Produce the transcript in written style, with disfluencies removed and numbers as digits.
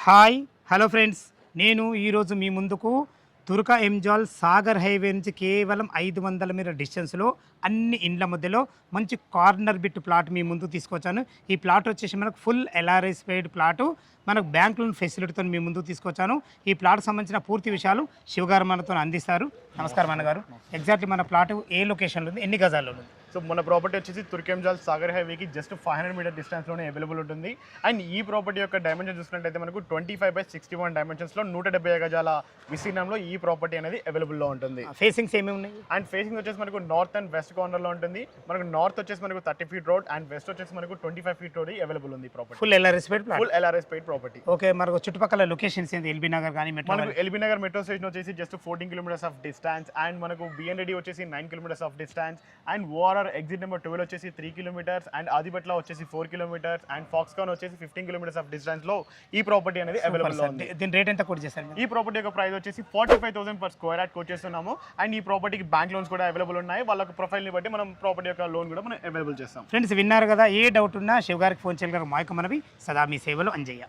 Hi hello friends, నేను ఈరోజు మీ ముందుకు తుర్కా ఎంజాల్ సాగర్ హైవే నుంచి కేవలం 500 మీటర్ డిస్టెన్స్లో అన్ని ఇండ్ల మధ్యలో మంచి కార్నర్ బిట్ ప్లాట్ మీ ముందుకు తీసుకొచ్చాను. ఈ ప్లాట్ వచ్చేసి మనకు ఫుల్ ఎల్ఆర్ఎస్ పెయిడ్ ప్లాటు, మనకు బ్యాంక్ లోన్ ఫెసిలిటీతో మీ ముందుకు తీసుకొచ్చాను. ఈ ప్లాట్ సంబంధించిన పూర్తి విషయాలు శివగారు మనతో అందిస్తారు. నమస్కారం అన్నగారు. ఎగ్జాక్ట్లీ మన ప్లాట్ ఏ లొకేషన్లో ఉంది, ఎన్ని గజాల్లో ఉంది? సో మన ప్రాపర్టీ వచ్చేసి తుర్కెంజాల్ సాగర్ హైవేకి జస్ట్ 500 మీటర్ డిస్టెన్స్లోనే అవైలబుల్ ఉంటుంది. అండ్ ఈ ప్రాపర్టీ యొక్క డైమెన్షన్ చూసుకున్నట్టయితే మనకు 25/61 డైమెన్షన్స్లో 170 గజాల విస్తీర్ణంలో ఈ ప్రాపర్టీ అనేది అవైలబుల్లో ఉంటుంది. ఫేసింగ్స్ ఏమేమి ఉన్నాయి? అండ్ ఫేసింగ్ వచ్చేసి మనకు నార్త్ అండ్ వెస్ట్ కార్నర్లో ఉంటుంది. మనకు నార్త్ వచ్చేసి మనకు 30 ఫీట్ రోడ్ అండ్ వెస్ట్ వచ్చేసి మనకు 25 ఫీట్ రోడ్ అవైలబుల్ ఉంది. Property full LRS paid plot, full LRS paid property. Okay, మనకు చుట్టుపక్కల లొకేషన్స్ ఏంటి? ఎల్బీ నగర్ కానీ మనకు ఎల్బీ నగర్ మెట్రో స్టేషన్ వచ్చేసి just 14 kilometres of distance. And మనకు బిఎన్రెడ్డి వచ్చేసి 9 kilometres of distance. And ORR exit number 12 వచ్చేసి 3 కిలోమీటర్స్. అండ్ ఆదిబట్ల వచ్చేసి 4 కిలోమీటర్స్. అండ్ ఫాక్స్కాన్ వచ్చేసి 15 కిలోమీటర్స్ ఆఫ్ డిస్టెన్స్ లో ఈ ప్రాపర్టీ అనేది అవైలబుల్ లో ఉంది. దీని రేట్ ఎంత కోట్ చేశారు? ఈ ప్రాపర్టీ యొక్క ప్రైస్ వచ్చేసి 45,000 పర్ స్క్వేర్ యార్డ్ కోట్ చేస్తున్నాము. అండ్ ఈ ప్రాపర్టీకి బ్యాంక్ లోన్స్ కూడా అవైలబుల్ ఉన్నాయి. వాళ్ళకి ప్రొఫైల్ ని బట్టి మనం ప్రాపర్టీ యొక్క లోన్ కూడా మనం అవైలబుల్ చేస్తాం. ఫ్రెండ్స్ విన్నారు కదా, ఏ డౌట్ ఉన్నా శివగారికి ఫోన్ చేయగలరు. మాయకు మనవి సదా మీ సేవలో అంజయ్య.